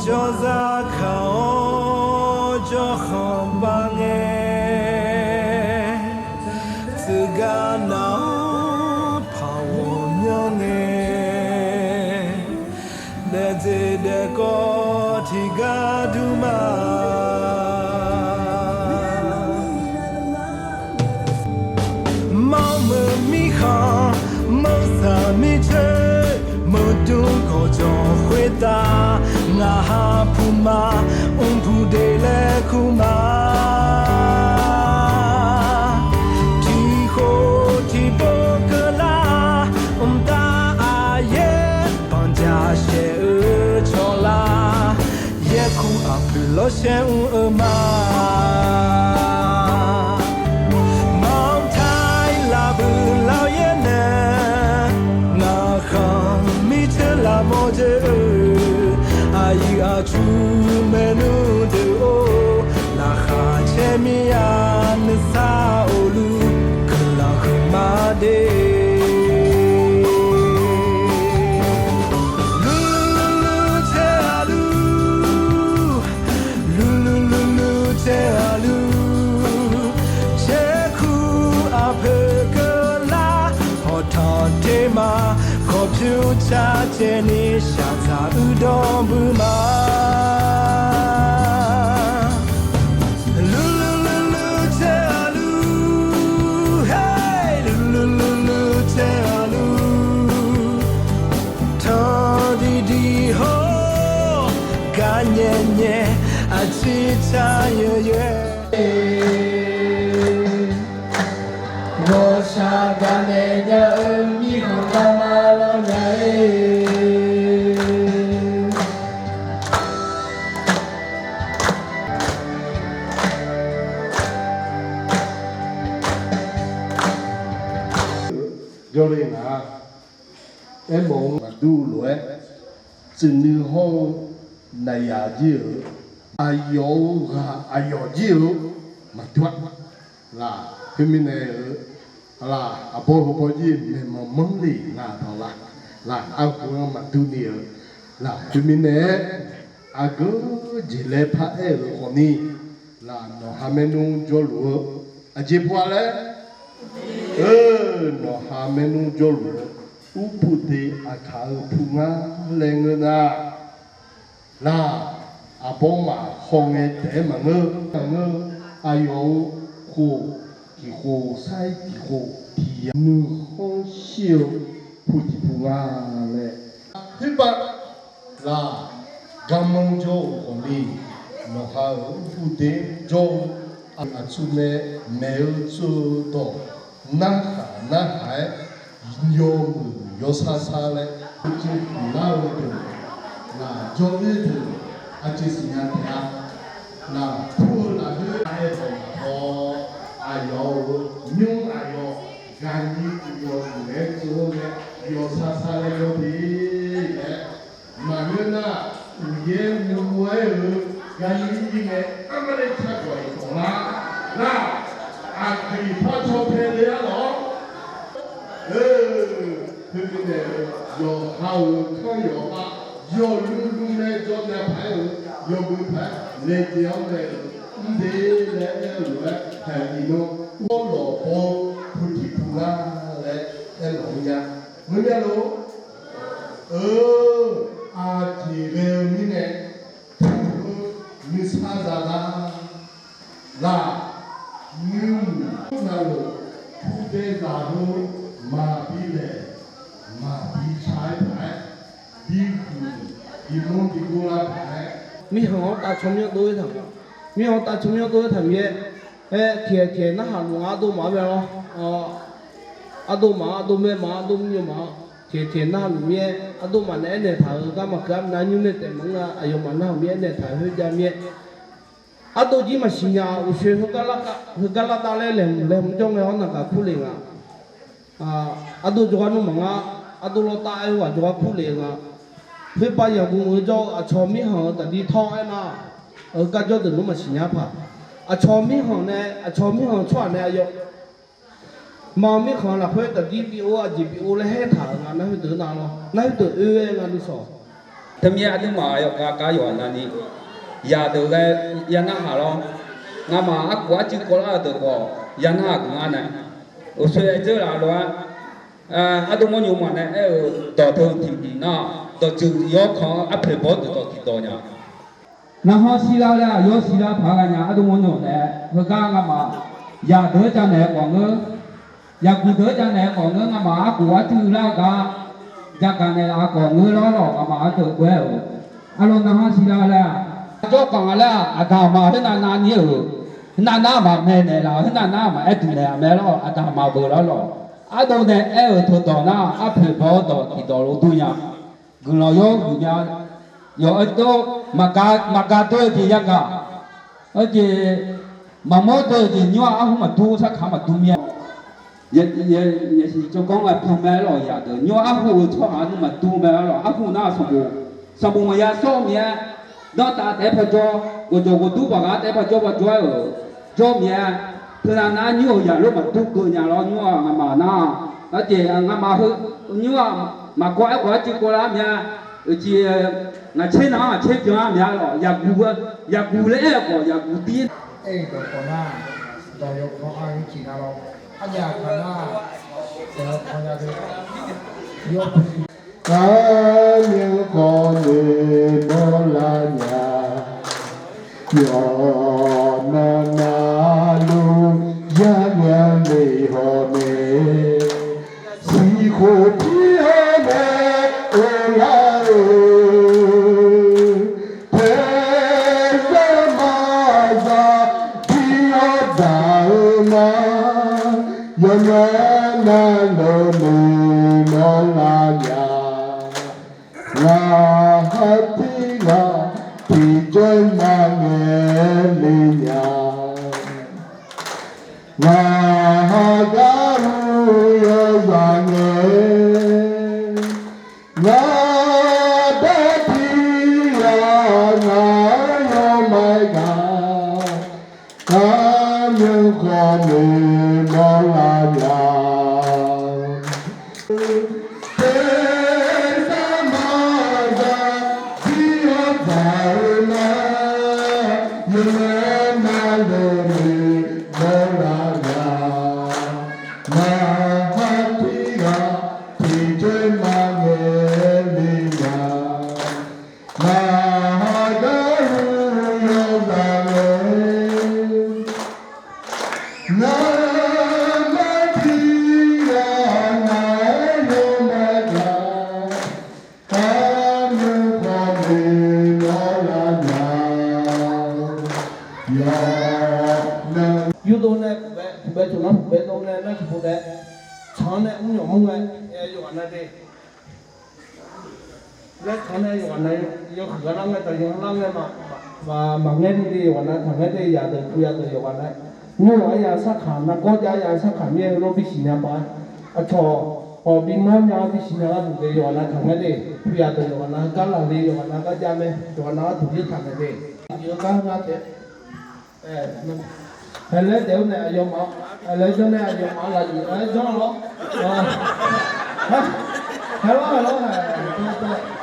Joza kao jo bange Tugana pawo myonge Dede de ko tigaduma Mama mi kha mosa mi che Modu ko jo khweta Nga puma umpu de le kuma Tiho tipo kala umta aye Panja she chola Yeku aplo she uma Mom tai la bu lao ye ne Nga kham mi che la mo je Ayi a true menu de o La khache mi a nisa olu Kala khmade Lulu te alu Lulu te alu Che ku a pe kala Hota te ma Computer Jenny Shata Udon Buma Lulu te alu Hey Lulu te alu Todi di ho Ganye nye Achita ye Rosa Ganenya mi Kamala Nae Jorina em mong mà đu lúa từ như hô này à diệu ayo diệu mà tuat là cái mình này là apo gì mình mà mong đi là đó là ao cũng mà tu nhiều là cái mình này cứ chỉ lệ phá rồi còn đi là nó hamenu cho lúa chỉ qua đấy nó hamenu cho lúa upute akal punga lengena là apo mà không nghe để mà ngơ ayo hồ kỳ hồ sai kỳ hồ thì nữ không siêu phụ chỉ punga lệ thứ ba là gamong cho còn đi nó ha upute cho achule mel cho to na hai yo sa le chi lao là cho biết achi sinya ta là thu là thứ hai có ayo nhung ayo gani yo le cho le yo sa le yo đi mà người na ye mu we gani gì nghe amale cha gọi con là khi phát cho thế đấy đó thứ này yo hao có yo ba yo lu này cho nhà phải yo bu phải lấy tiền này để lấy rồi hay đi nó có lọ bò phụ thị phụ la lấy lấy lọ nhà người nhà lọ chỉ về như này như sa ra là như nào phụ đề giả luôn mà đi lệ mà đi trái phải đi mông đi cô la phải mi hong ta chom yo do thằng mi hong ta chom yo do thằng ye thiệt nó hàng luôn ado mà về lo ado me mà ado như mà thiệt nó hàng ye ado mà nè thằng cái mà cái na như nè để mà ayo mà nó ye nè thằng hơi ra ye ado chỉ mà xin nhà u xe cái la ta lên trong cái họ là khu liền ado cho nó mà ado lo ta ai và cho khu liền phía bây giờ cũng ở cho cho mi họ tại đi thọ na ở cái chỗ từ lúc mà xin nhà phải cho mi họ này cho mi họ chọn này ayo mà mi họ là phải tại đi bio là hết thằng nó phải từ nào nó phải từ ư nghe đi sọ 他们也都嘛要加油那里，也都在也那哈咯，俺嘛阿国就过来的个，也那个俺呢，我说这啦咯，阿都没有嘛呢，到头听那，到就要看阿婆婆的到几多呢。然后西拉了，有西拉爬个伢都没用的，我讲俺嘛，也得讲来讲个，也不得讲来讲个，俺嘛国就那个，也讲来阿讲个了了，俺嘛就乖哦，阿罗然后西拉了，就讲了，阿他嘛很难拿捏哦，那嘛没呢啦，那嘛一定呢没了，阿他嘛不了了，阿都呢头到那阿婆婆到提到路对呀，跟老有人家。有一个maka tu di yaga, oke mamo tu di nyua aku matu sa kama dumia, ye si jokong ai pamelo ya tu nyua aku cho anu matu melo aku na sabu maya so mia, dah tak ada pajo, gojo tu baga ada pajo pajo jo mia, kerana nyua ya lo matu ke nya lo nyua ngamana, oke ngamahu nyua makoi koi cikola mia, oke ngài chế nó chế cho anh nhà rồi nhà cù lẽ của nhà cù tiên ấy cái con na đó yêu con anh chỉ nào đâu anh nhà con na giờ con nhà được yêu có những con người đó là nhà yo na na lu ya ya ni ho ne si khổ chi ho ne o la mà nghe đi hoàn lại thằng ấy giờ từ hoàn lại nhưng mà giờ sắc khảm là có giờ sắc khảm như nó bị xì nhà bán à cho họ bị món nhà bị xì nhà là từ hoàn lại thằng ấy bây từ hoàn lại cái là đi hoàn lại cái gia mẹ hoàn lại thủ thằng ấy giữa cái ngã thế hay lấy đeo này dùng máu lấy cho này dùng máu là gì lấy cho nó hello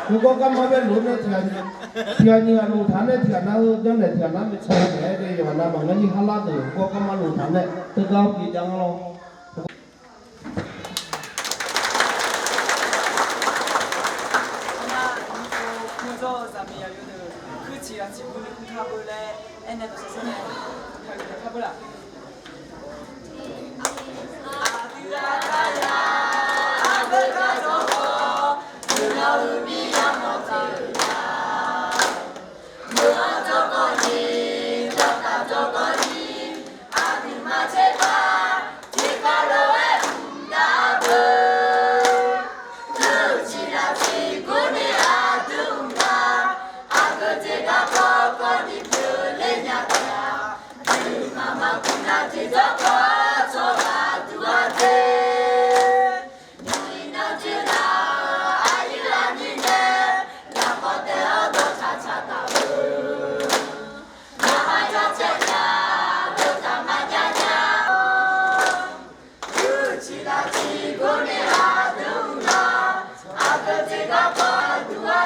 如果咁我哋攞咧田你啊路壇咧田那將來田那咪菜嘅嘅又那嘛，你哈拉的，如果咁啊路壇咧，都搞幾張咯。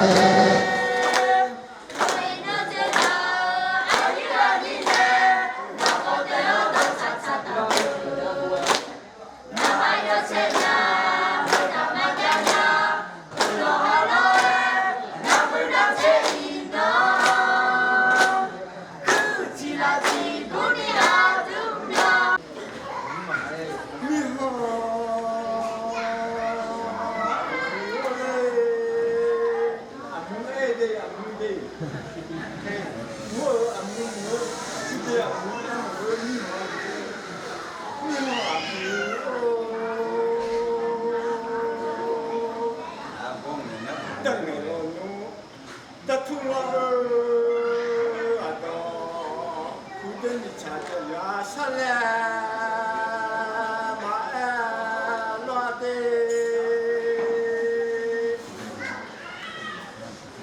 Thank you.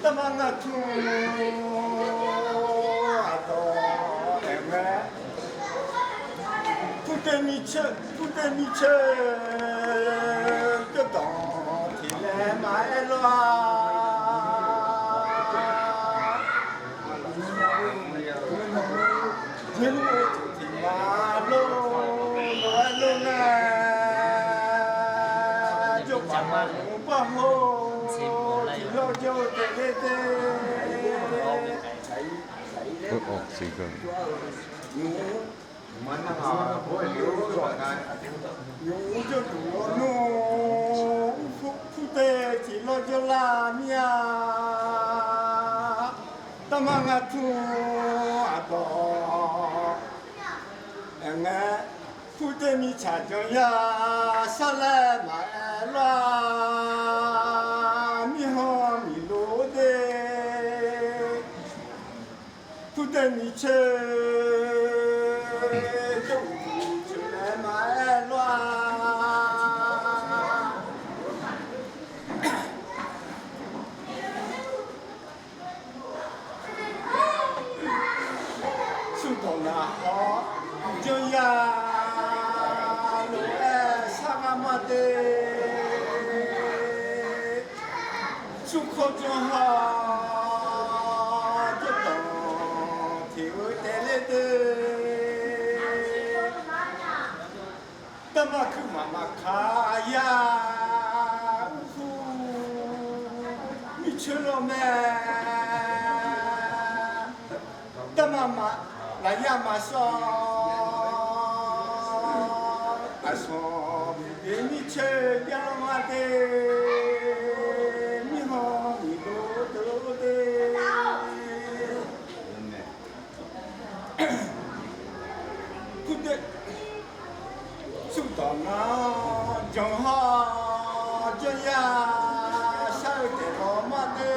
Tamangatu Ato Eme Puteniche Dedans Tilema Eloi gì cơ Puteni chajoya salama la mi ho mi lo de Puteni che do chule ma la su dona ho joya Sukhojoha Dedon Tiu Telede Tamaku Mamakaya Uhu Michelome Tamama Layama So Asom Emiche Yalomade Sutana Jongha Jaya Saute Romade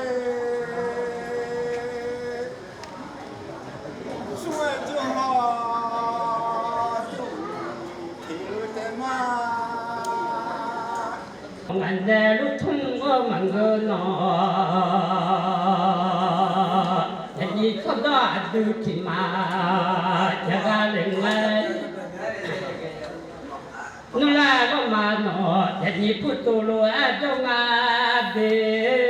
Suwe Jongha Tilutema Ngàn đè lúc thung ở mảng ngơ nọ Thật gì có đó từ chỉ mà Chả ga lên ngay Nó là có mà nọ Thật gì phút tù lùa trong ngà bê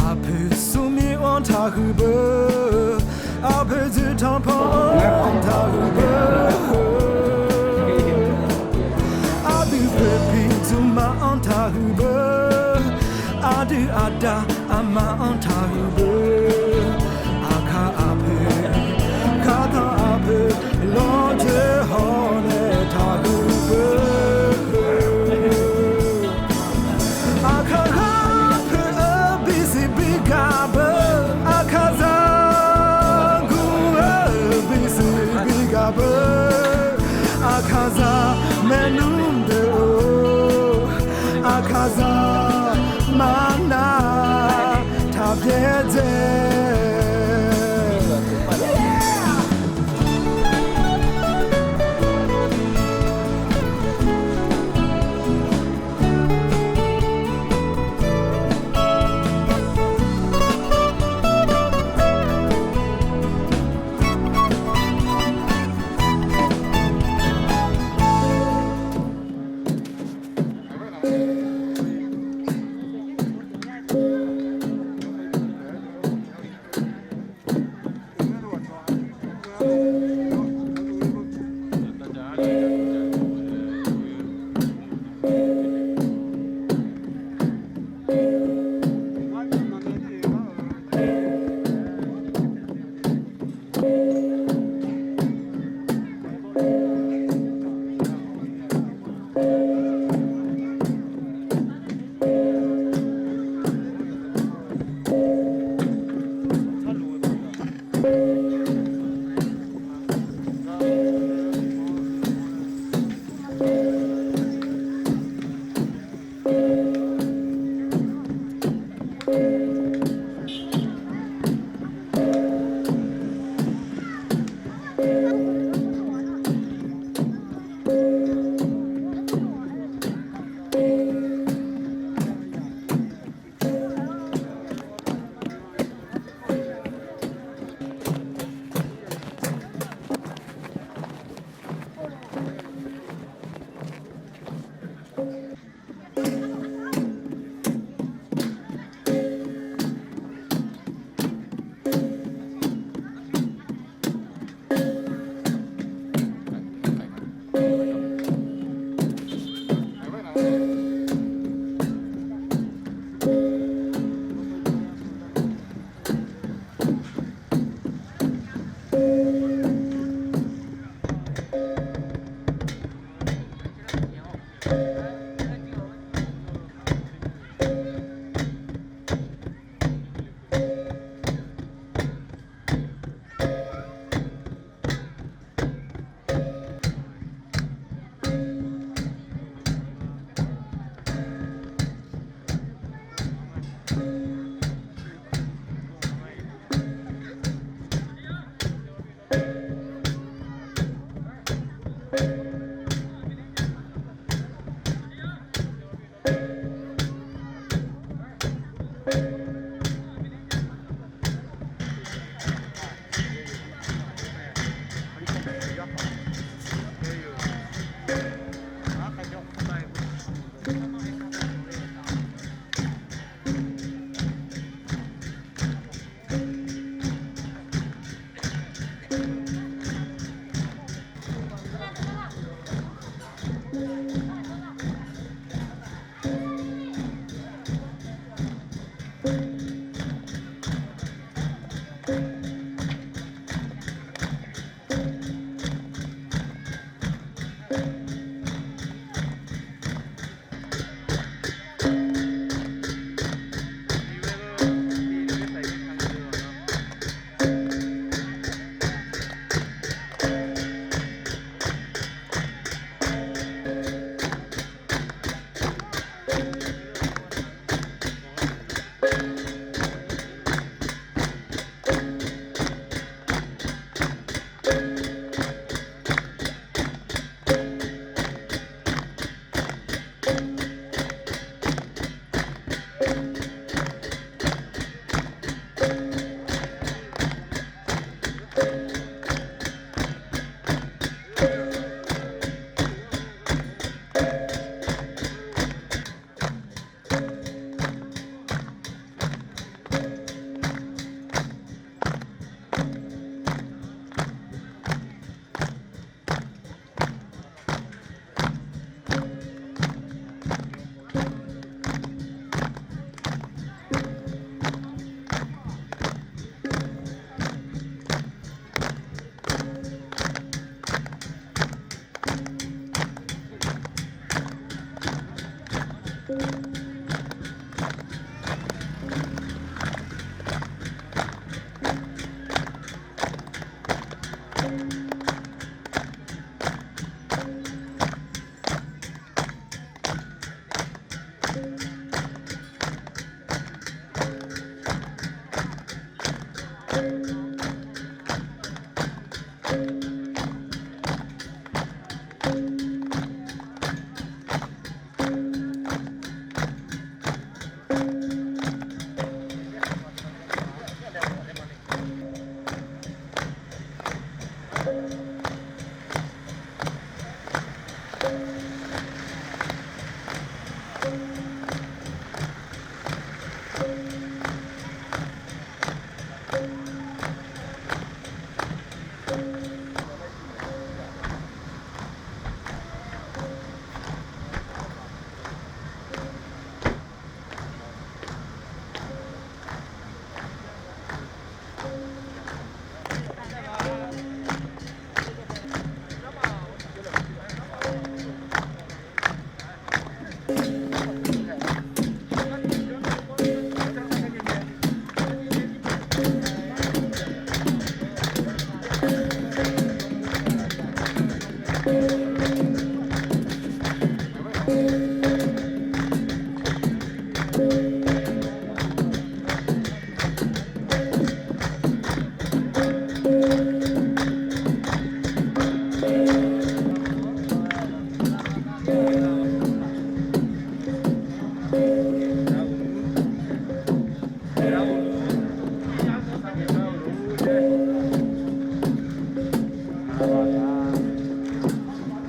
Ape sumi on tahube Ape zitampa on tahube Ape pepi zuma on tahube Adu ada ama on tahube Aka ape Kata ape Loje hone tahube Akaza menumbe akaza mana tabeze အ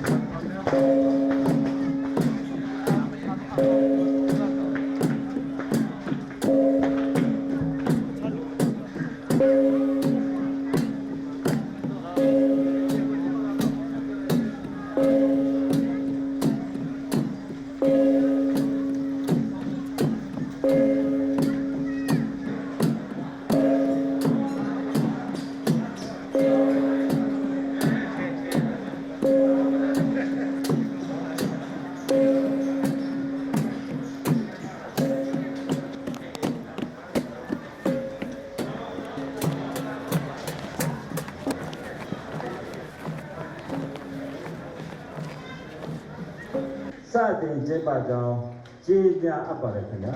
စတင်ကျင်းပကြောင်းကြေညာအပ်ပါတယ်ခင်ဗျာ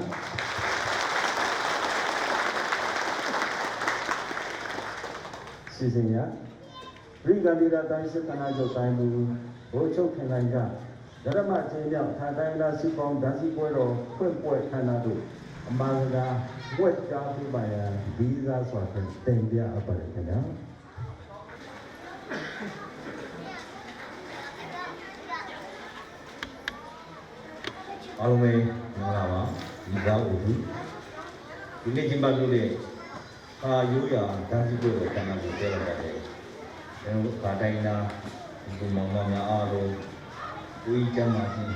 စီစဉ်ရရိဂန္ဒီရာတိုင်းစစ်ဌာနချုပ်တိုင်းမူဘိုးချုပ်ခင်နိုင်ကဓမ္မချင်းမြောက်ထာတိုင်းလာစုပေါင်းဓာတ်စီပွဲတော်ဖွင့်ပွဲခန္ဓာတို့အမှန်ကဝက်ကားပြပါရန်ဗီဇာစွာဖြင့်တင်ပြအပ်ပါတယ်ခင်ဗျာအားလုံးပဲမင်္ဂလာပါဒီကောင်းဦးဒီနေ့ကျင်းပပြုတဲ့အာရိုးရာဓာတ်စီပွဲတော်ခန္ဓာကိုပြောရပါတယ်ကျွန်တော်ဗာတိုင်းနာဒီမောင်မောင်များအားလုံးဝိကျမ်းမာခြင်း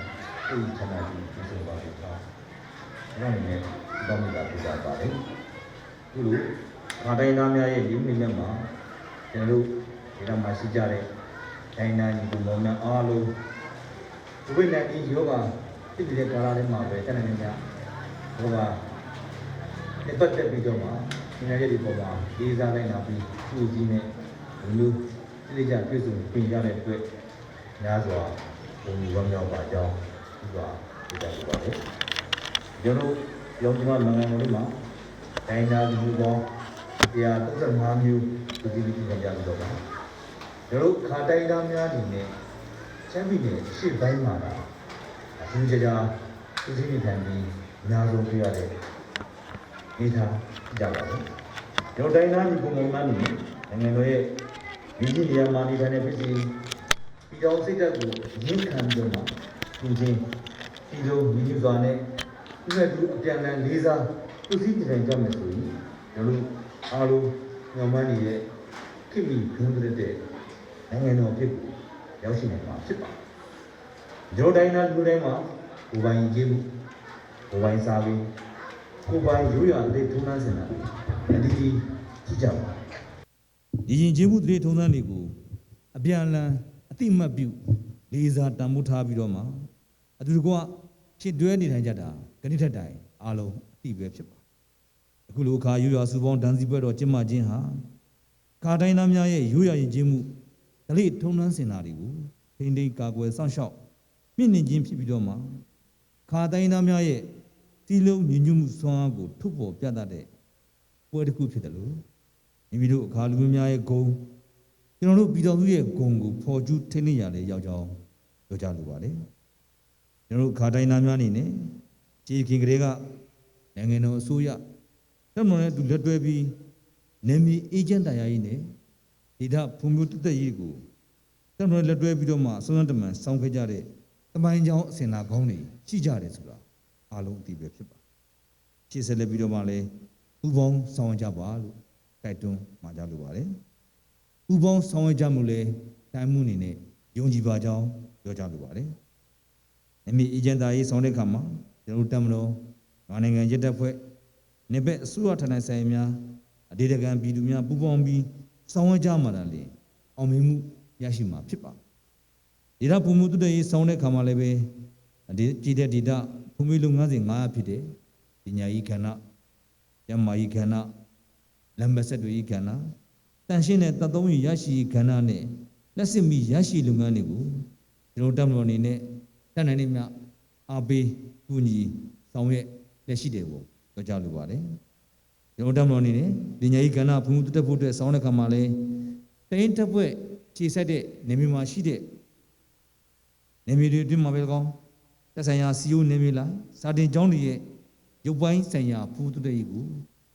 ဝိချမ်းသာခြင်းပြည့်စုံပါစေပါ။ဒါနဲ့တောင်းတာပြတာပါလေ။ဒီလိုဗာတိုင်းနာများရဲ့ဒီမိနစ်မှာကျွန်တော်ဒီတော့မှရှိကြတဲ့တိုင်းနာညီကိုမောင်များအားလုံးဒီဝိညာဉ်ကြီးယောဂဖြစ်တဲ့ကာလလေးမှာပဲတနေ့ညဟောပါဒီပတ်သက်ပြီးတော့မှဒီနေ့ရဲ့ဒီပေါ်မှာဒီစားလိုက်လာပြီးသူ့ကြီးနဲ့လူတိကျပြည့်စုံပြင်ရတဲ့အတွက်များစွာဘုံဝမ်းမြောက်ပါကြောင်းဒီပါဒီတာပါလေကျွန်တော်ရောင်းချမနိုင်ငံလေးမှာတိုင်းသားလူပေါင်း135မျိုးဒီဒီပြင်ကြပြီးတော့ပါကျွန်တော်ခါတိုင်းသားများဒီနဲ့ချမ်းပြည်နယ်ရှေ့ပိုင်းမှာတာအထူးကြကြသူစည်းနေထိုင်ပြီးအများဆုံးပြရတဲ့ဒေသကြပါဘူးကျွန်တော်တိုင်းသားညီကိုမောင်နှံနေနိုင်ငံတော်ရဲ့ဒီကြီးနေရာမှာနေထိုင်တဲ့ပြည်ပြည်တော်စိတ်ဓာတ်ကိုရင်းခံပြီးတော့သူချင်းဒီလိုမိယူစွာနဲ့ဒီမဲ့သူအပြန်အလှန်လေးစားသူစည်းနေထိုင်ကြမယ်ဆိုရင်ကျွန်တော်အားလုံးညောင်မန်းနေတဲ့ခိမိခင်းတဲ့နိုင်ငံတော်ဖြစ်ကိုရောက်ရှိနိုင်မှာဖြစ်ပါတယ်ကျွန်တော်တိုင်းသားလူတိုင်းမှာကိုယ်ပိုင်ရေးမှုကိုယ်ပိုင်စားပြီးကိုယ်ပိုင်ရိုးရာလေးထုံးနှန်းစင်တာအတီးတီးကြည့်ကြပါဒီရင်ကျေးမှုတွေထုံးစံတွေကိုအပြန်အလှန်အတိမတ်ပြုလေးစားတန်ဖိုးထားပြီးတော့မှအတူတကွချစ်တွဲနေထိုင်ကြတာဂဏိထက်တိုင်အားလုံးအတိပဲဖြစ်ပါအခုလိုအခါရိုးရာစုပေါင်းဒန်းစီပွဲတော်ကျင်းပခြင်းဟာခါတိုင်းသားများရဲ့ရိုးရာရင်ကျေးမှုဒလိထုံးနှန်းစင်တာတွေကိုထိန်းသိမ်းကာကွယ်စောင့်ရှောက်မြင့်တင်ခြင်းဖြစ်ပြီးတော့မှခါတိုင်းသားများရဲ့စီလုံးညီညွတ်မှုဆွမ်းအားကိုထုတ်ဖော်ပြသတဲ့ပွဲတစ်ခုဖြစ်တယ်လို့မိမိတို့အခါလူမျိုးများရဲ့ဂုဏ်ကျွန်တော်တို့ပြည်တော်စုရဲ့ဂုဏ်ကိုဖော်ကျူးထိန်းသိမ်းရတဲ့ရောက်ကြောင်းပြောကြလိုပါတယ်ကျွန်တော်တို့ခါတိုင်းသားများအနေနဲ့ခြေခင်ကလေးကနိုင်ငံတော်အစိုးရတပ်မတော်နဲ့အတူလက်တွဲပြီးနယ်မြေအေဂျင့်တရားရေးနဲ့ဒေသဖွံ့ဖြိုးတိုးတက်ရေးကိုတပ်မတော်လက်တွဲပြီးတော့မှစုံစမ်းတမန်ဆောင်ခဲ့ကြတဲ့တမိုင်းကြောင်းအစဉ်လာကောင်းတွေရှိကြတယ်ဆိုတာအားလုံးအသိပဲဖြစ်ပါရှေ့ဆက်လက်ပြီးတော့မှလည်းဥပေါင်းဆောင်ကြပါလို့တိုက်တွန်းမှာကြလိုပါတယ်ဥပေါင်းဆောင်ကြမှုလဲတိုင်းမှုအနေနဲ့ယုံကြည်ပါကြောင်းပြောကြလိုပါတယ်အမိအေဂျင့်တာရေးဆောင်တဲ့အခါမှာကျွန်တော်တပ်မတော်နိုင်ငံရစ်တပ်ဖွဲ့နေဘက်အစိုးရဌာနဆိုင်များအဒေတကံပြည်သူများပူးပေါင်းပြီးဆောင်ကြမှာလေအောင်မြင်မှုရရှိမှာဖြစ်ပါဒေသပုံမှုတုတ္တရေးဆောင်တဲ့အခါမှာလည်းပဲကြည်တဲ့ဒေသဖွံ့ဖြိုးလုပ်ငန်းစဉ်9ဖြစ်တဲ့ပညာရေးကဏ္ဍကျန်းမာရေးကဏ္ဍလမ်းမဆက်တွေကဏ္ဍတန်ရှင်းတဲ့တသုံးရရှိကဏ္ဍနဲ့လက်စစ်မီရရှိလုပ်ငန်းတွေကိုကျွန်တော်တပ်မတော်အနေနဲ့တန်နိုင်နေမြအားပေးကူညီဆောင်ရွက်လက်ရှိတယ်ကိုပြောကြလိုပါတယ်ကျွန်တော်တပ်မတော်အနေနဲ့ပညာရေးကဏ္ဍဖွံ့ဖြိုးတိုးတက်ဖို့အတွက်ဆောင်တဲ့အခါမှာလည်းတိုင်းတပ်ဖွဲ့ခြေဆက်တဲ့နေမြေမှာရှိတဲ့နေမြေတွေအတွင်းမှာပဲကောင်းသက်ဆိုင်ရာစီယိုနေမြေလားစာတင်ကျောင်းတွေရဲ့ရုပ်ပိုင်းဆိုင်ရာဖွံ့ဖြိုးတိုးတက်ရေးကို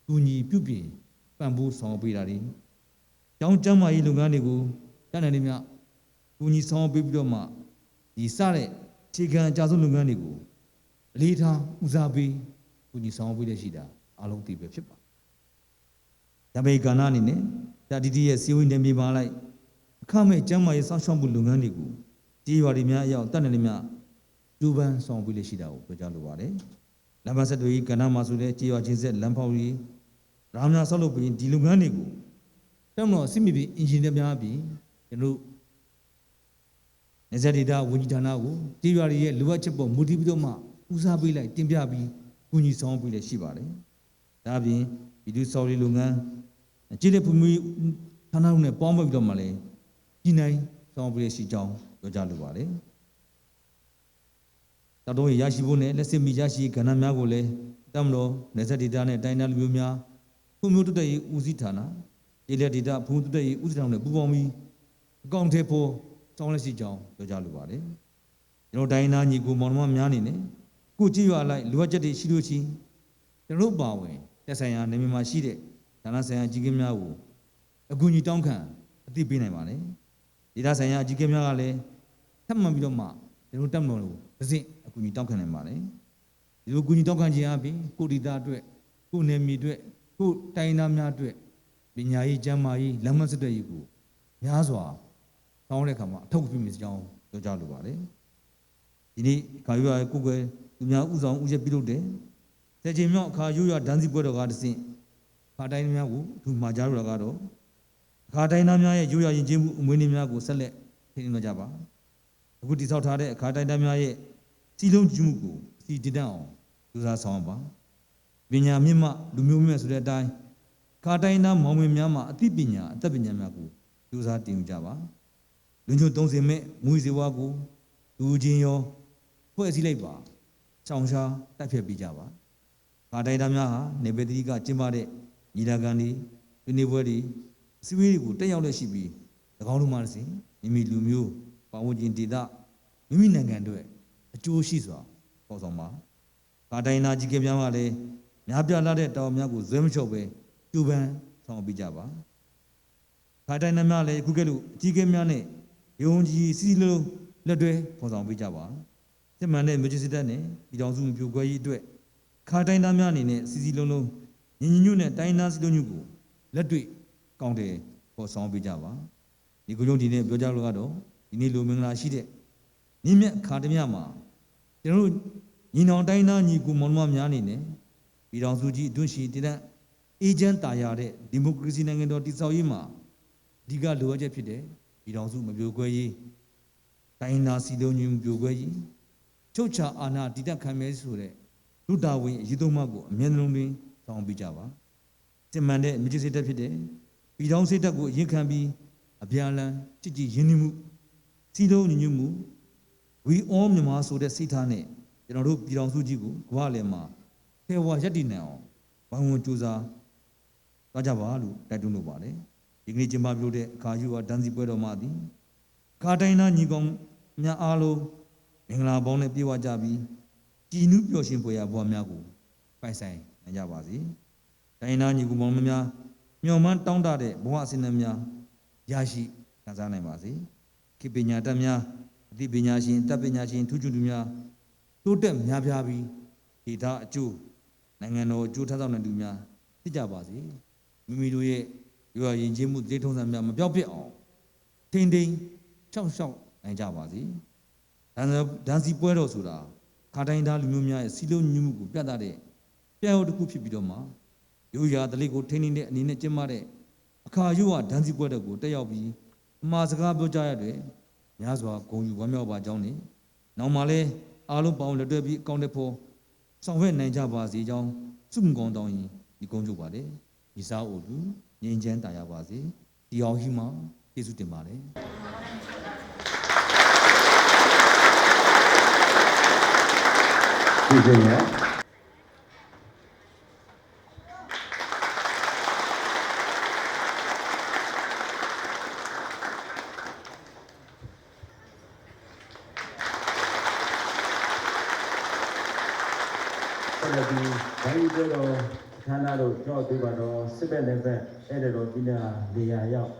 ကူညီပြုပြင်ပံ့ပိုးဆောင်ပေးတာတွေကျောင်းကျန်းမာရေးလုပ်ငန်းတွေကိုတန်းနိုင်နေမြကူညီဆောင်ပေးပြီးတော့မှဒီစတဲ့ခြေခံအကြဆုံးလုပ်ငန်းတွေကိုအလေးထားဦးစားပေးကူညီဆောင်ပေးရရှိတာအားလုံးသိပဲဖြစ်ပါဒါပေကဏ္ဍအနေနဲ့ဒါဒီရဲ့စီဝင်းနေမြေပါလိုက်အခမဲ့ကျန်းမာရေးစောင့်ရှောက်မှုလုပ်ငန်းတွေကိုကြေးရွာတွေများအရောက်တန်းနိုင်နေမြဒူပန်းဆောင်ပေးရရှိတာကိုပြောကြလိုပါတယ်လမ်းမဆက်တွေကဏ္ဍမှာဆိုတဲ့ကြေးရွာချင်းဆက်လမ်းဖောက်ရေးရာများဆောက်လုပ်ပြီးဒီလုပ်ငန်းတွေကိုတက်မလို့စစ်မြေပြင်အင်ဂျင်နီယာများပြီးကျွန်တော်နေဆက်ဒေတာဝန်ကြီးဌာနကိုကြေးရွာတွေရဲ့လိုအပ်ချက်ပေါ်မူတည်ပြီးတော့မှဦးစားပေးလိုက်တင်ပြပြီးကူညီဆောင်ပေးလည်းရှိပါတယ်ဒါအပြင်ပြည်သူ့စော်ရီလုပ်ငန်းကြေးတဲ့ဖွံ့ဖြိုးဌာနနဲ့ပေါင်းပြီးတော့မှလည်းကြီးနိုင်ဆောင်ပေးရှိကြောင်းပြောကြလိုပါတယ် တောက်တုံးရရှိဖို့နဲ့လက်စစ်မီရရှိကဏ္ဍများကိုလည်းတမတော်နေဆက်ဒေတာနဲ့တိုင်းဒေသလူမျိုးများဖွံ့ဖြိုးတိုးတက်ရေးဦးစီးဌာနပြည်လက်ဒေတာဖွံ့ဖြိုးတိုးတက်ရေးဦးစီးဌာနနဲ့ပူးပေါင်းပြီးအကောင့်ထဲပေါ်စောင်းလက်ရှိကြောင်းပြောကြားလိုပါတယ်ကျွန်တော်တိုင်းသားညီကိုမောင်နှမများအနေနဲ့ကိုကြည့်ရလိုက်လိုအပ်ချက်တွေရှိလို့ရှိကျွန်တော်ပါဝင်တက်ဆိုင်ရာနေမြေမှာရှိတဲ့ဌာနဆိုင်ရာကြီးကင်းများကိုအကူအညီတောင်းခံအသိပေးနိုင်ပါတယ်ဒေတာဆိုင်ရာကြီးကင်းများကလည်းထပ်မံပြီးတော့မှကျွန်တော်တက်မတော်လို့တစ်စိအကူအညီတောင်းခံနိုင်ပါတယ်ဒီလိုအကူအညီတောင်းခံခြင်းအပြင်ကိုဒေတာအတွက်ကိုနေမြေအတွက်ကိုတိုင်းသားများအတွက်ပညာရေးကျန်းမာရေးလမ်းမစစ်တဲ့ရေးကိုများစွာတောင်းတဲ့အခါမှာအထောက်အပံ့ပြုမိကြောင်းပြောကြားလိုပါတယ်ဒီနေ့ခါရွာကိုယ်ွယ်သူများဥဆောင်ဥချက်ပြုလုပ်တယ်ဆယ်ချိန်မြောက်အခါရွာဒန်းစီပွဲတော်ကတစ်ဆင့်ခါတိုင်းများကိုသူမှာကြားရတာကတော့အခါတိုင်းသားများရဲ့ရွာရင်ကျေးမှုအမွေးနေ့များကိုဆက်လက်ထိန်းသိမ်းကြပါအခုတိဆောက်ထားတဲ့အခါတိုင်းသားများရဲ့စီလုံးကျမှုကိုစီတည်တတ်အောင်ကြိုးစားဆောင်ပါပညာမြင့်မှလူမျိုးမြတ်ဆိုတဲ့အတိုင်းခါတိုင်းသားမောင်ဝင်များမှာအသိပညာအသက်ပညာများကိုကြိုးစားတင်ယူကြပါလူညွတ်30မဲ့မူစေဝါကိုလူချင်းရောဖွဲ့စည်းလိုက်ပါချောင်းရှားတိုက်ဖြတ်ပြီးကြပါခါတိုင်းသားများဟာနေပတိကကျင်းပတဲ့ညီလာခံတွေဒီနေ့ပွဲတွေစည်းဝေးတွေကိုတက်ရောက်လက်ရှိပြီး၎င်းတို့မှတစ်စင်မိမိလူမျိုးပတ်ဝန်းကျင်ဒေသမိမိနိုင်ငံတို့အကျိုးရှိစွာပေါ်ဆောင်ပါခါတိုင်းသားကြီးကများကလည်းများပြားလာတဲ့တောင်များကိုဇွဲမချော့ပဲကျူပန်းဆောင်ပြီးကြပါခါတိုင်းသားများလည်းအခုကဲ့သို့အကြီးကဲများနဲ့ယုံကြည်စီးလုံးလက်တွဲပေါ်ဆောင်ပေးကြပါစစ်မှန်တဲ့မြို့စစ်တပ်နဲ့ပြည်တော်စုပြိုကွဲရေးအတွက်ခါတိုင်းသားများအနေနဲ့စီစီလုံးလုံးညီညွတ်တဲ့တိုင်းသားစီလုံးညွတ်ကိုလက်တွေ့ကောင်းတယ်ပေါ်ဆောင်ပေးကြပါဒီကုလုံးဒီနေ့ပြောကြလို့ကတော့ဒီနေ့လိုမင်္ဂလာရှိတဲ့မြင့်မြတ်ခါတမြမှာကျွန်တော်တို့ညီနောင်တိုင်းသားညီကိုမောင်နှမများအနေနဲ့ပြည်တော်စုကြီးအတွင်းရှိတည်တဲ့အေဂျင့်တာယာတဲ့ဒီမိုကရေစီနိုင်ငံတော်တည်ဆောက်ရေးမှာအဓိကလိုအပ်ချက်ဖြစ်တဲ့ပြည်တော်စုမပြိုကွဲရေးတိုင်းသားစီလုံးညွတ်ပြိုကွဲရေးချုပ်ချာအာဏာတည်တတ်ခံမဲဆိုတဲ့လူတာဝန်အရေးသုံးမှကိုအမြဲတမ်းတွင်ဆောင်ပေးကြပါစစ်မှန်တဲ့မြစ်စစ်တပ်ဖြစ်တဲ့ပြည်တော်စစ်တပ်ကိုရင်ခံပြီးအပြန်အလှန်ကြည်ကြည်ရင်းနှီးမှုစီလုံးညီညွတ်မှု we all မြန်မာဆိုတဲ့စိတ်ထားနဲ့ကျွန်တော်တို့ပြည်တော်စုကြီးကိုကမ္ဘာလယ်မှာထဲဝါရက်တည်နိုင်အောင်ဘာဝန်ကြိုးစားသွားကြပါလို့တိုက်တွန်းလိုပါတယ်ဒီကနေ့ကျင်းပပြုတဲ့အခါယူဝဒန်းစီပွဲတော်မှာသည်ခါတိုင်းသားညီကောင်များအားလုံးမင်္ဂလာပေါင်းနဲ့ပြေဝကြပြီးကြည်နူးပျော်ရွှင်ဖွယ်ရာဘဝများကိုပိုင်ဆိုင်နိုင်ကြပါစေတိုင်းသားညီကောင်မောင်များမျှော်မှန်းတောင်းတတဲ့ဘဝအစဉ်အများရရှိခံစားနိုင်ပါစေခေပညာတတ်များအသိပညာရှင်တပ်ပညာရှင်ထူးချွန်သူများတိုးတက်များပြားပြီးဒေသအကျိုးနိုင်ငံတော်အကျိုးထမ်းဆောင်နိုင်သူများဖြစ်ကြပါစေမိမိတို့ရဲ့ရွာရင်ချင်းမှုဒေထုံးစံများမပြောက်ပြစ်အောင်ထိန်ထိန်ချောက်ချောက်နိုင်ကြပါစေဒန်းစီပွဲတော်ဆိုတာခါတိုင်းသားလူမျိုးများရဲ့စီလုံးညှိမှုကိုပြသတဲ့ပြရုပ်တစ်ခုဖြစ်ပြီးတော့မှရိုးရာတလိကိုထိန်းနေတဲ့အနေနဲ့ကျင်းပတဲ့အခါရိုးဝဒန်းစီပွဲတော်ကိုတက်ရောက်ပြီးအမှားစကားပြောကြရတဲ့များစွာဂုဏ်ယူဝမ်းမြောက်ပါကြောင်းနဲ့နောက်မှလည်းအားလုံးပေါင်းလက်တွဲပြီးအကောင့်တွေပေါ်ဆောင်ရွက်နိုင်ကြပါစေကြောင်းစုမကောင်းတောင်းရင်ဒီကုန်းချုပ်ပါတယ်ဒီစားအိုလူငြိမ်းချမ်းတာရပါစေဒီအောင်ရှိမှကျေးဇူးတင်ပါတယ်谢谢你。ဆက်လက်ပြီးဗိုင်းပွဲတော်ခန္ဓာတို့ကြောက်ပြီးပါတော့စစ်ဘက်လည်းပဲအဲ့ဒါတော့ဒီနေရာရောက်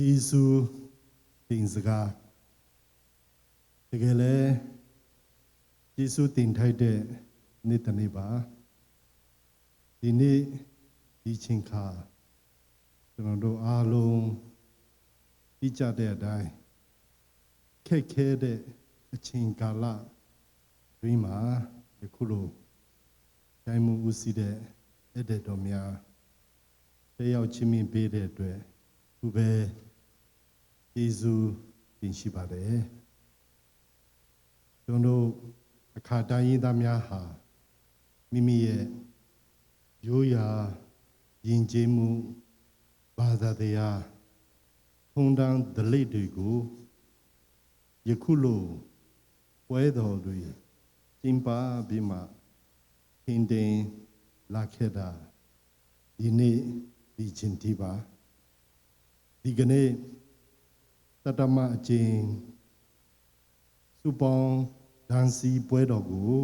ယေရှုတင်စကားတကယ်လဲယေရှုတင်ထိုက်တဲ့နေ့တနေ့ပါဒီနေ့ဒီချိန်ခါကျွန်တော်တို့အားလုံးပြကြတဲ့အတိုင်းခက်ခဲတဲ့အချိန်ကာလတွင်မှာယခုလိုတိုင်းမှုဦးစီးတဲ့ အဲ့တဲ့တော်များတယောက်ချင်းမြင်ပေးတဲ့အတွက်သူပဲယေရှုတင်ရှိပါတယ်ကျွန်တော်အခါတိုင်းရင်းသားများဟာမိမိရဲ့ရိုးရာယဉ်ကျေးမှုဘာသာတရားထုံတန်းဒလိတွေကိုယခုလိုပွဲတော်တွေကျင်းပပြီးမှထင်တင်လာခဲ့တာဒီနေ့ဒီချင်းတီပါဒီကနေ့တတမအချင်းစုပေါင်းဒန်စီပွဲတော်ကို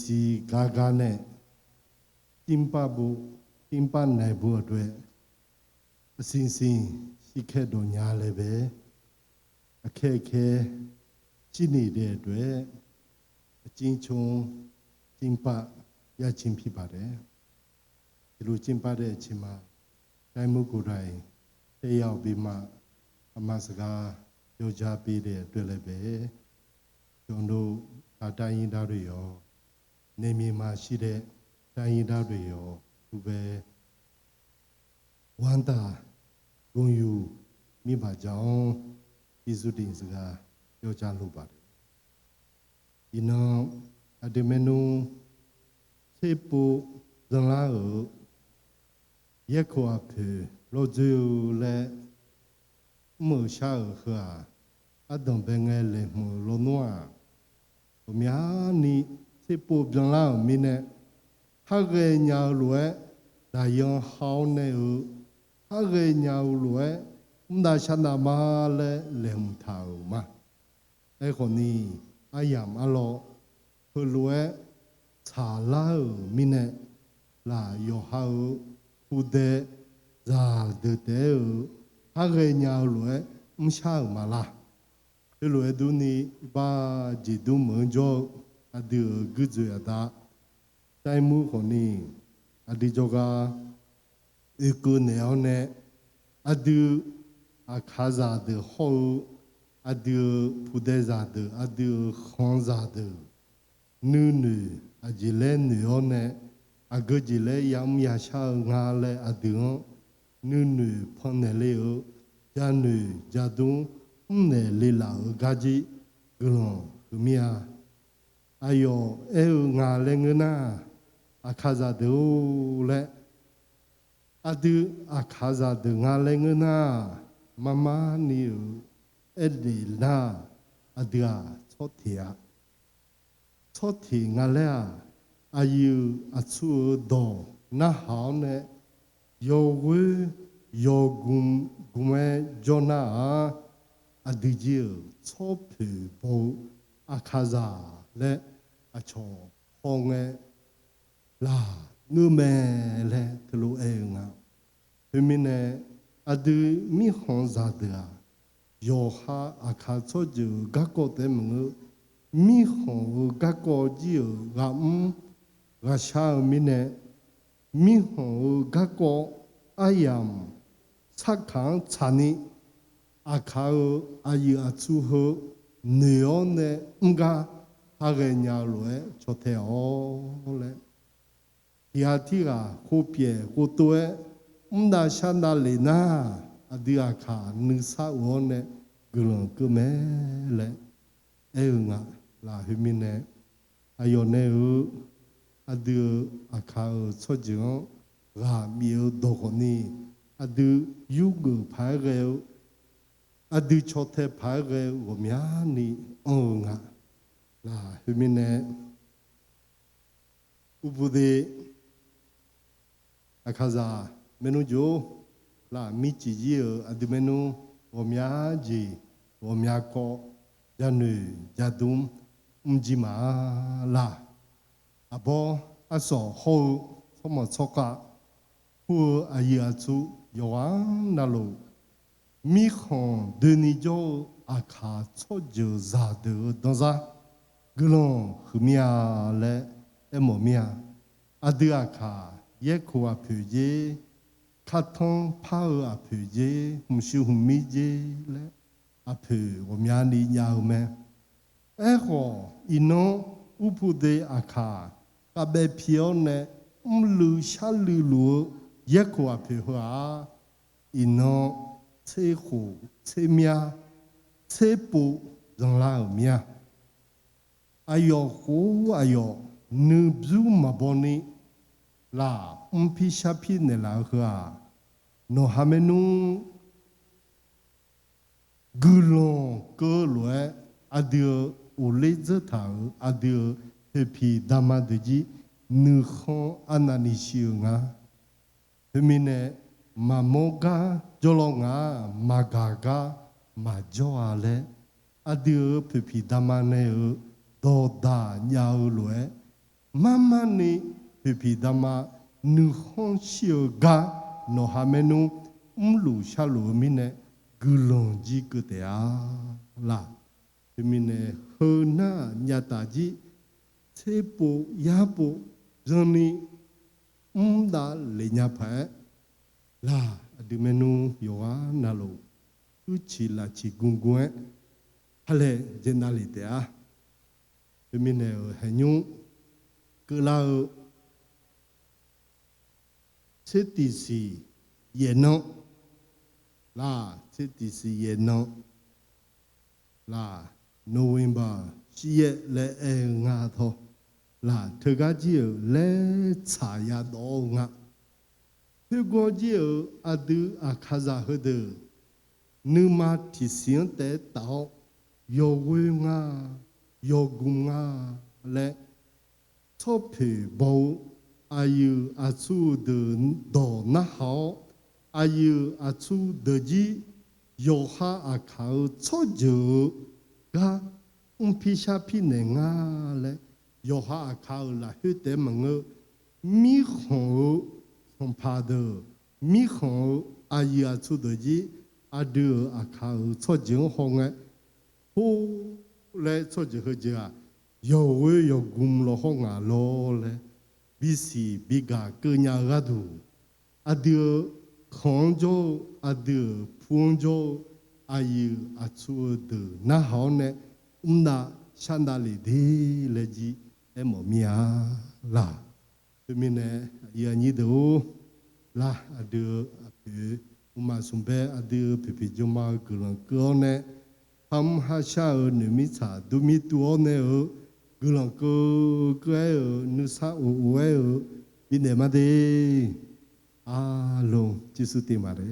စီကာကာနဲ့ကျင်းပနိုင်ဖို့အတွက်အစဉ်စဉ်ရှိခဲ့တော်ညာလည်းပဲအခက်အခဲရှိနေတဲ့အတွက်အချင်းချင်းကျင်းပရချင်းဖြစ်ပါတယ်ဒီလိုကျင်းပတဲ့အချိန်မှာတိုင်းမှုကိုယ်တိုင်တက်ရောက်ပြီးမှအမစကားပြောကြားပေးတဲ့အတွက်လည်းပဲကျွန်တော်တိုင်းရင်းသားတွေရောနေမြေမှာရှိတဲ့တိုင်းရင်းသားတွေရောသူပဲဝမ်းသာဂုဏ်ယူမိပါကြောင်းယေရှုတင်စကားပြောကြားလိုပါတယ်ဒီနောက်အတမနုစေပူဇန်လာကိုရက်ခွာဖေလောဂျူလေမေရှာခါအဒံဘငယ်လေမလောနွာဘမြာနီစေပူဇန်လာမင်းနဲ့ဟာကေညာလွယ်ဒါယံဟောင်းနေဟာကေညာလွယ်မဒါရှနာမာလေလေမထာူမာအဲ့ခေါနီအယမ်အလောဖလွယ်ခြာလာမင်းနဲ့လာယောဟာဟူတဲ့ဇာတဲ့ဟာကေညာလွယ်မရှာမလားဒီလွယ်ဒူနီဘာဂျီဒူမွန်ဂျောအဒီဂုဇရတာတိုင်းမှုခေါနီအဒီဂျောကအကူနေအောင်နဲ့အဒီအခါဇာတဲ့ဟောအဒီဖူဒေဇာတဲ့အဒီခွန်ဇာတဲ့နူနူအဂျီလဲနေအောင်နဲ့အဂဂျီလဲယမ်ယာရှာငါလဲအဒီနူနူဖန်နေလေဂျာနူဂျာဒုံနေလေလာဂါဂျီဂလွန်သူမီယာအယောအဲငါလဲငနာအခါဇာဒူလေအဒီအခါဇာဒငါလဲငနာမမနီအဲ့ဒီလာအဒီယာသောတီငါလဲအယူအဆူဒောနာဟောင်းနဲ့ယောဝေယောဂုံဂုမဲဂျောနာအဒီဂျီသောဖေဘောအခါဇာလေအချောဟောင်းငဲလာနုမဲလေကလိုအေငါဖမင်းနဲ့အဒူမီခွန်ဇာဒာယောဟာအခါချောဂျူဂါကိုတဲမငူမီခွန်ဂါကိုဂျီဂမ်ဂါရှာမီနဲ့မီခွန်ဂါကိုအယမ်ဆက်ခံချာနီအခါအယူအချူဟနေယောနဲ့ငါဟာဂညာလွယ်ချောတဲ့ဟောလေဒီဟာတိကကိုပြေကိုတွဲမဒါရှန္ဒလေနာအဒီအခါနိစာဝနဲ့ဂလွန်ကမဲလေအဲငါလာဟမင်းနဲ့အယောနေအဒီအခါချောဂျေဂါမီဒိုခနီအဒီယူဂဖာရေအဒီချောတဲ့ဖာရေဝမြာနီအောငါလာဟမင်းနဲ့ဥပဒေအခါဇာမနုဂျိုလာမီချီဂျီအဒီမနုဝမြာဂျီဝမြာကောဂျန်နူဂျာဒုံအမ်ဂျီမာလာအဘောအစောဟောသမစောကဟူအယာချူယောဝနာလိုမီခွန်ဒနီဂျိုအခါချောဂျူဇာဒူဒဇာဂလွန်ခမီယာလေအမောမီယာအဒီအခါရက်ခွာဖြူကြီးခတ်ထုံဖာအဖြူကြီးမရှိဟုမီကြီးလေအဖြူဝမြာနီညာဟုမဲအဲခေါ်ဤနောဥပုဒေအခါကဘေဖြောနဲ့ lu sha lu ye ko a phe hoa ino che khu che mia che pu zang la mia ayo khu ayo nu bzu ma boni la pi sha pi ne la ha no hamenu gulon cơ lue adio u le zhe tang adio he pi dama de ji nu khon anani shi nga femine mamoga jolonga magaga ma jo ale adio he pi dama ne do da nya lue mama ni he pi dama nu khon shi ga no hamenu lu sha lu mine gulon ji que te a la femine hona nyata ji sepo yapo jani da le nya pha la du menu yoa na lo uchi la chi gungwe hale jenali te a femine hanyu que la setisi yeno la setisi yeno la November 10月来nga tho la thơ ga ji le cha ya do nga phe go ji a du a kha za he de nu ma ti sin te tao yo we nga yo gu nga le cho phe bo ayu a chu de do na hao ayu a chu de ji yo ha a kha cho ju ga pi sha pi ne nga le yo ha a kha la hu te meng mi ho son pa de mi ho ayu a chu de ji a de a kha cho ju ho nga ho le cho ju he ji a yo we yo gum lo ho nga lo le bi si bi ga ke nya ga du a de khong jo a de phun jo ayu a chu de na hao ne na shan da li de le ji e mo mia la femine ya ni do la a de a pe uma sumbe a de pe pe jo ma gulan ko ne ham ha sha ne mi cha du mi tu ne gulan ko ke nu sa o we bi ne ma de a lo ji su ti ma de